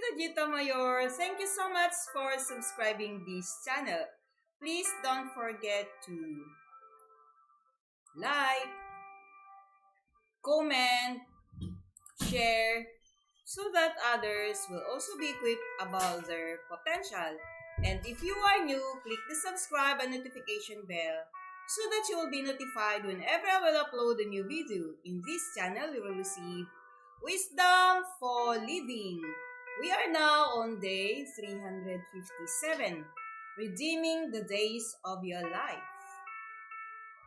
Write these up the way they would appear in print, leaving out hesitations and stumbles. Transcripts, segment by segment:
Tajita Mayor. Thank you so much for subscribing this channel. Please don't forget to like, comment, share, so that others will also be equipped about their potential. And if you are new, click the subscribe and notification bell so that you will be notified whenever I will upload a new video. In this channel, you will receive Wisdom for Living. We are now on day 357, redeeming the days of your life.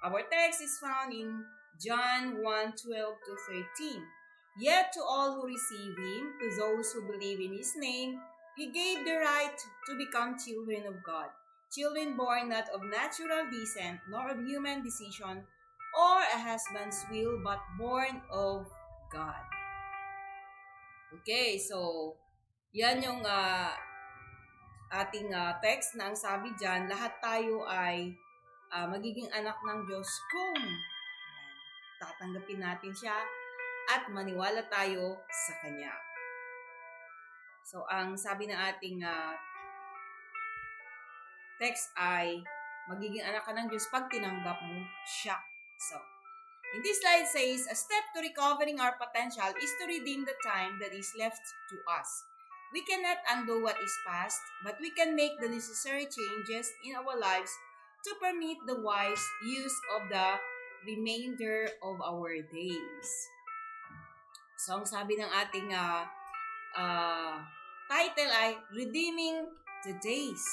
Our text is found in John 1:12 to 13. Yet to all who receive him, to those who believe in his name, he gave the right to become children of God. Children born not of natural descent, nor of human decision, or a husband's will, but born of God. Okay, so yan yung ating text na ang sabi dyan, lahat tayo ay magiging anak ng Diyos kung tatanggapin natin siya at maniwala tayo sa Kanya. So, ang sabi ng ating text ay magiging anak ka ng Diyos pag tinanggap mo siya. So, in this slide says, a step to recovering our potential is to redeem the time that is left to us. We cannot undo what is past, but we can make the necessary changes in our lives to permit the wise use of the remainder of our days. So, ang sabi ng ating title ay Redeeming the Days.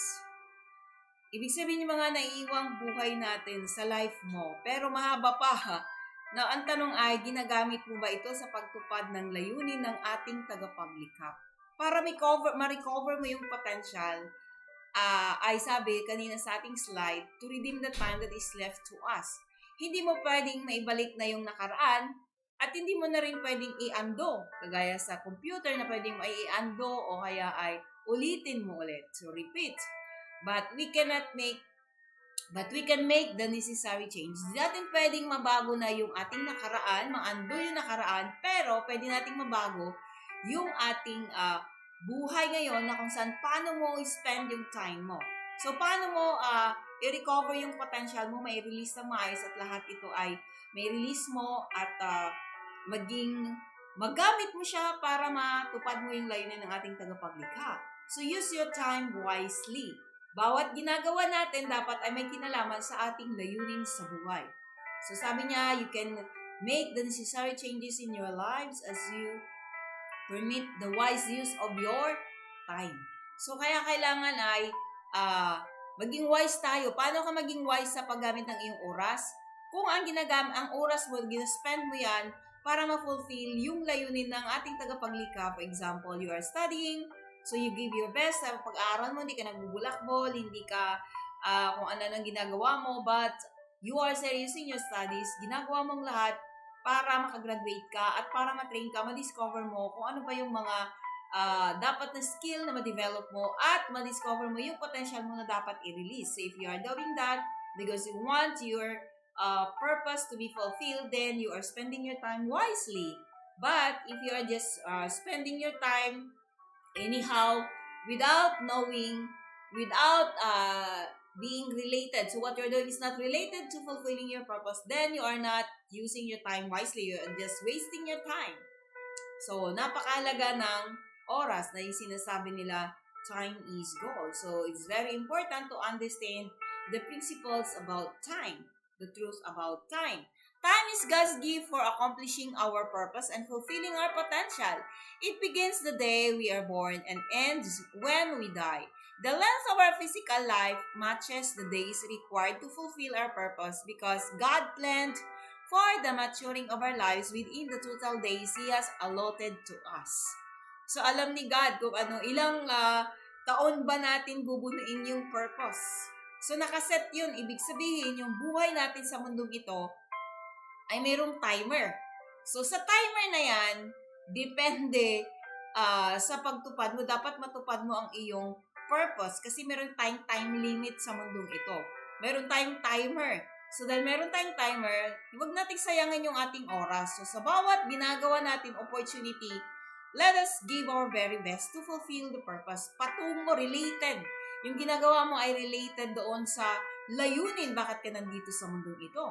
Ibig sabihin yung mga naiiwang buhay natin sa life mo, pero mahaba pa na ang tanong ay, ginagamit mo ba ito sa pagtupad ng layunin ng ating tagapaglikha? Para ma-recover mo yung potential, ay sabi kanina sa ating slide, to redeem the time that is left to us. Hindi mo pwedeng maibalik na yung nakaraan at hindi mo na rin pwedeng i-undo. Kagaya sa computer na pwedeng i-undo o kaya ay ulitin mo ulit. So, repeat. But we can make the necessary change. Hindi natin pwedeng mabago na yung ating nakaraan, ma-undo yung nakaraan, pero pwede nating mabago yung ating buhay ngayon na kung saan paano mo i-spend yung time mo. So, paano mo i-recover yung potential mo, may release ng maayos at lahat ito ay may release mo at magamit mo siya para matupad mo yung layunin ng ating tagapaglikha. So, use your time wisely. Bawat ginagawa natin dapat ay may kinalaman sa ating layunin sa buhay. So, sabi niya, you can make the necessary changes in your lives as you permit the wise use of your time. So, kaya kailangan ay maging wise tayo. Paano ka maging wise sa paggamit ng iyong oras? Kung ang oras mo, gina-spend mo yan para ma-fulfill yung layunin ng ating tagapaglikha. For example, you are studying, so you give your best sa pag-aaral mo, hindi ka nagbubulakbol, hindi ka kung ano nang ginagawa mo, but you are serious in your studies, ginagawa mong lahat para makagraduate ka at para ma-train ka, ma-discover mo kung ano ba yung mga dapat na skill na ma-develop mo at ma-discover mo yung potential mo na dapat i-release. So if you are doing that because you want your purpose to be fulfilled, then you are spending your time wisely. But if you are just spending your time anyhow, without knowing, without being related, so what you're doing is not related to fulfilling your purpose, then you are not using your time wisely. You're just wasting your time. So, napakahalaga ng oras na yung sinasabi nila, time is gold. So, it's very important to understand the principles about time, the truth about time. Time is God's gift for accomplishing our purpose and fulfilling our potential. It begins the day we are born and ends when we die. The length of our physical life matches the days required to fulfill our purpose because God planned for the maturing of our lives within the total days He has allotted to us. So, alam ni God kung ilang taon ba natin bubunuin yung purpose. So, nakaset yun. Ibig sabihin, yung buhay natin sa mundong ito ay mayroong timer. So, sa timer na yan, depende sa pagtupad mo. Dapat matupad mo ang iyong purpose kasi meron tayong time limit sa mundong ito. Meron tayong timer. So, dahil meron tayong timer, huwag nating sayangin yung ating oras. So, sa bawat ginagawa natin opportunity, let us give our very best to fulfill the purpose. Patungo, related. Yung ginagawa mo ay related doon sa layunin, bakit ka nandito sa mundong ito.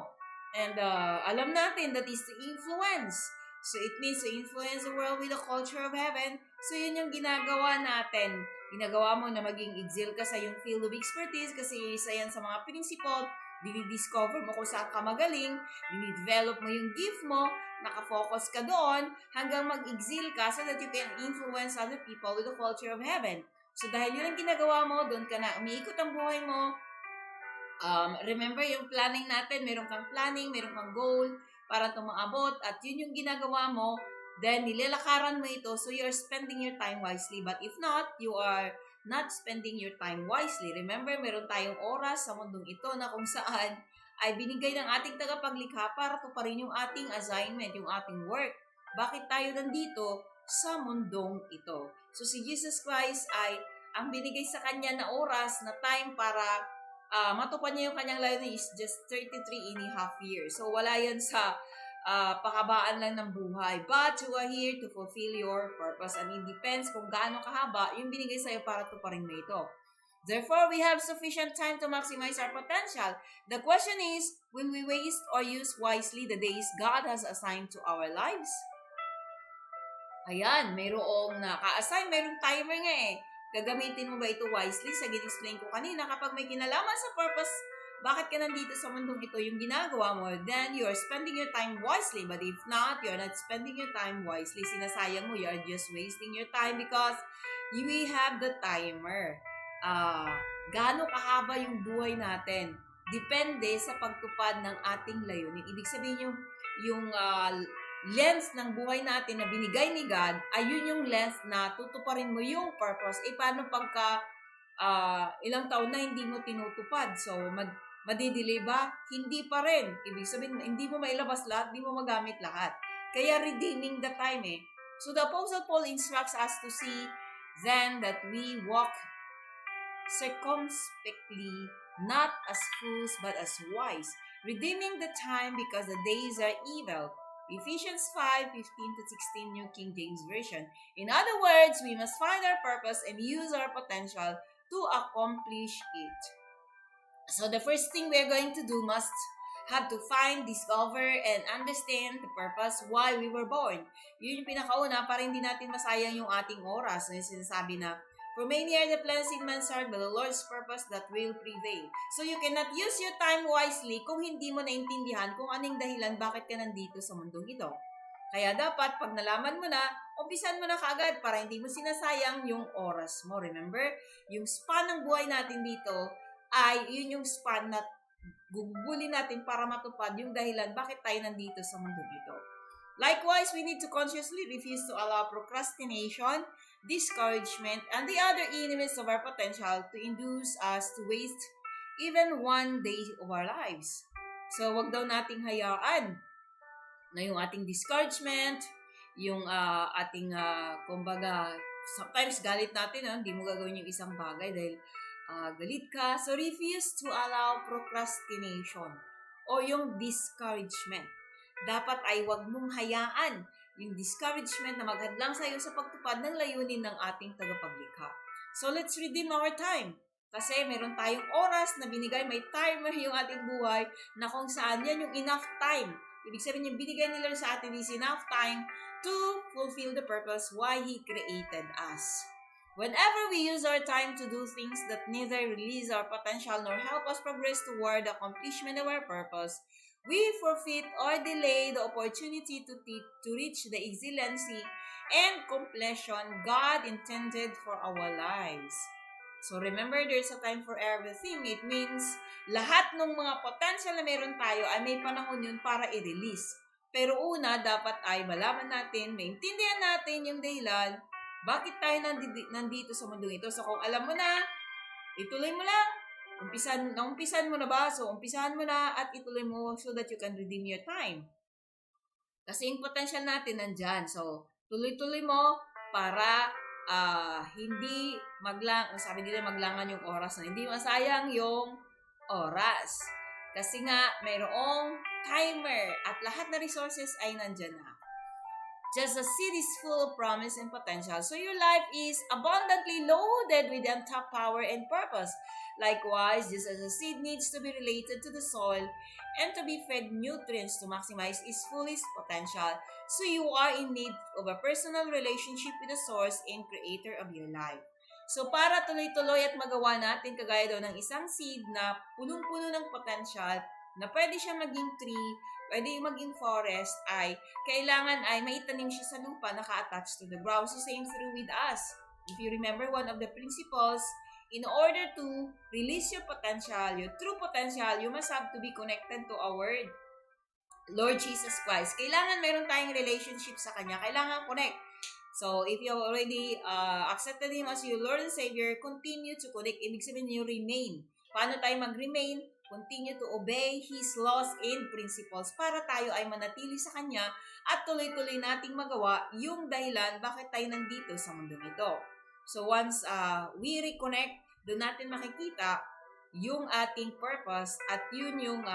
And alam natin that is to influence. So it means to influence the world with the culture of heaven. So yun yung ginagawa natin. Ginagawa mo na maging excel ka sa yung field of expertise kasi isa yan sa mga principle. Dinidiscover mo kung saan ka magaling, dinidevelop mo yung gift mo, nakafocus ka doon, hanggang mag-excel ka so that you can influence other people with the culture of heaven. So dahil yun ang ginagawa mo, doon ka na umiikot ang buhay mo. Remember yung planning natin, meron kang planning, meron kang goal para tumaabot, at yun yung ginagawa mo, then nilalakaran mo ito, so you're spending your time wisely. But if not, you are not spending your time wisely. Remember, meron tayong oras sa mundong ito na kung saan ay binigay ng ating tagapaglikha para tuparin yung ating assignment, yung ating work. Bakit tayo nandito sa mundong ito? So si Jesus Christ ay ang binigay sa kanya na oras, na time para matupad niya yung kanyang layunin is just 33.5 years. So wala yan sa pakabaan lang ng buhay. But you are here to fulfill your purpose, and it depends kung gaano kahaba yung binigay sa'yo para tuparin mo ito. Therefore, we have sufficient time to maximize our potential. The question is, will we waste or use wisely the days God has assigned to our lives? Ayan, mayroong naka-assign, mayroong timer nga eh. Gagamitin mo ba ito wisely? Sa gin-explain ko kanina, kapag may kinalaman sa purpose, bakit ka nandito sa mundong ito, yung ginagawa mo, then you are spending your time wisely. But if not, you are not spending your time wisely. Sinasayang mo, you are just wasting your time because you have the timer. Gaano kahaba yung buhay natin? Depende sa pagtupad ng ating layunin. Ibig sabihin yung length ng buhay natin na binigay ni God, ayun yung length na tutuparin mo yung purpose. Paano pagka ilang taon na hindi mo tinutupad? So, madidelay ba? Hindi pa rin. Ibig sabihin, hindi mo mailabas lahat, hindi mo magamit lahat. Kaya redeeming the time eh. So the Apostle Paul instructs us to see then that we walk circumspectly, not as fools but as wise, redeeming the time because the days are evil. Ephesians 5:15-16, New King James Version. In other words, we must find our purpose and use our potential to accomplish it. So the first thing we're going to do must have to find, discover, and understand the purpose why we were born. Yun yung pinakauna para hindi natin masayang yung ating oras. Yung sinasabi na, for many are the plans in man's heart, but the Lord's purpose that will prevail. So you cannot use your time wisely kung hindi mo naintindihan kung anong dahilan bakit ka nandito sa mundong ito. Kaya dapat, pag nalaman mo na, umpisan mo na kaagad para hindi mo sinasayang yung oras mo. Remember, yung span ng buhay natin dito ay yun yung span na gugulin natin para matupad yung dahilan bakit tayo nandito sa mundong ito. Likewise, we need to consciously refuse to allow procrastination, discouragement, and the other enemies of our potential to induce us to waste even one day of our lives. So, wag daw nating hayaan na yung ating discouragement, yung ating, kumbaga, sometimes galit natin, hindi mo gagawin yung isang bagay dahil galit ka. So, refuse to allow procrastination o yung discouragement. Dapat ay wag mong hayaan yung discouragement na maghadlang sa iyo sa pagtupad ng layunin ng ating tagapaglikha. So, let's redeem our time. Kasi meron tayong oras na binigay, may timer yung ating buhay na kung saan yan yung enough time. Ibig sabihin yung binigay ni Lord sa atin is enough time to fulfill the purpose why He created us. Whenever we use our time to do things that neither release our potential nor help us progress toward the accomplishment of our purpose, we forfeit or delay the opportunity to reach the excellency and completion God intended for our lives. So remember, there's a time for everything. It means lahat ng mga potential na meron tayo ay may panahon yun para i-release. Pero una, dapat ay malaman natin, maintindihan natin yung dahilan bakit tayo nandito sa mundong ito. So kung alam mo na, ituloy mo lang. Umpisan mo na ba? So umpisahan mo na at ituloy mo so that you can redeem your time. Kasi yung potential natin nandyan. So tuloy-tuloy mo para hindi sabi nila maglangan yung oras na hindi masayang yung oras. Kasi nga mayroong timer at lahat na resources ay nandyan na. Just as seed is full of promise and potential, so your life is abundantly loaded with untapped power and purpose. Likewise, just as a seed needs to be related to the soil and to be fed nutrients to maximize its fullest potential, so you are in need of a personal relationship with the source and creator of your life. So para tuloy-tuloy at magawa natin kagaya daw ng isang seed na punong-puno ng potential, na pwede siya maging tree, pwede maging forest, ay kailangan ay maitanim siya sa lupa, naka-attach to the ground. So same through with us. If you remember one of the principles, in order to release your potential, your true potential, you must have to be connected to our Lord Jesus Christ. Kailangan meron tayong relationship sa Kanya. Kailangan connect. So, if you already accepted Him as your Lord and Savior, continue to connect. Ibig sabihin, you remain. Paano tayo mag-remain? Continue to obey His laws and principles para tayo ay manatili sa Kanya at tuloy-tuloy nating magawa yung dahilan bakit tayo nandito sa mundong ito. So once we reconnect, doon natin makikita yung ating purpose at yun yung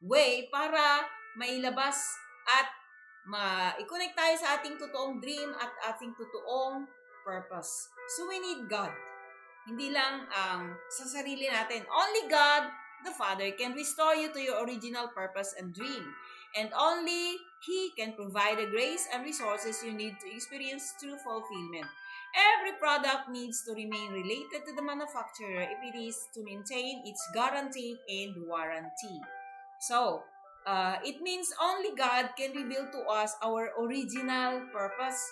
way para mailabas at i-connect tayo sa ating totoong dream at ating totoong purpose. So we need God. Hindi lang sa sarili natin. Only God, the Father, can restore you to your original purpose and dream. And only He can provide the grace and resources you need to experience true fulfillment. Every product needs to remain related to the manufacturer if it is to maintain its guarantee and warranty. So, it means only God can reveal to us our original purpose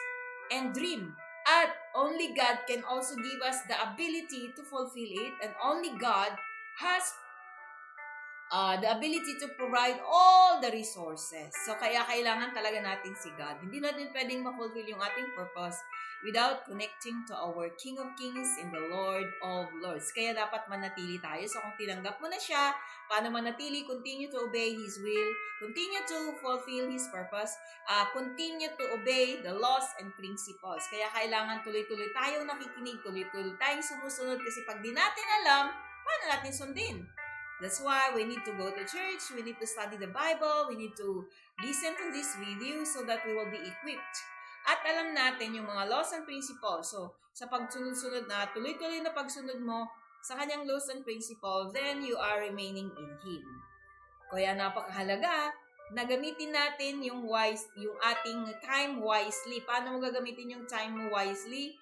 and dream. At only God can also give us the ability to fulfill it, and only God has the ability to provide all the resources. So, kaya kailangan talaga natin si God. Hindi natin pwedeng ma-fulfill yung ating purpose without connecting to our King of Kings and the Lord of Lords. Kaya dapat manatili tayo. So, kung tinanggap mo na siya, paano manatili? Continue to obey His will. Continue to fulfill His purpose. Continue to obey the laws and principles. Kaya kailangan tuloy-tuloy tayong nakikinig, tuloy-tuloy tayong sumusunod kasi pag di natin alam, paano natin sundin? That's why we need to go to church, we need to study the Bible, we need to listen to this video so that we will be equipped. At alam natin yung mga laws and principles. So, sa pagsunod-sunod na, tuloy-tuloy na pagsunod mo sa kanyang laws and principles, then you are remaining in Him. Kaya napakahalaga na gamitin natin yung ating time wisely. Paano mo gagamitin yung time mo wisely?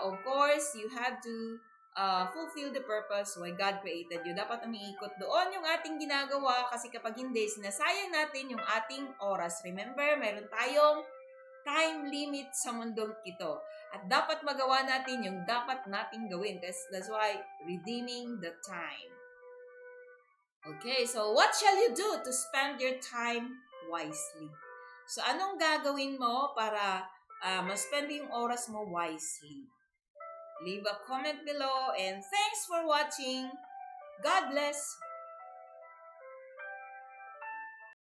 Of course, you have to fulfill the purpose why God created you. Dapat umiikot doon yung ating ginagawa kasi kapag hindi, sinasayang natin yung ating oras. Remember, meron tayong time limit sa mundong ito. At dapat magawa natin yung dapat nating gawin. That's why redeeming the time. Okay, so what shall you do to spend your time wisely? So anong gagawin mo para ma-spend yung oras mo wisely? Leave a comment below and thanks for watching. God bless.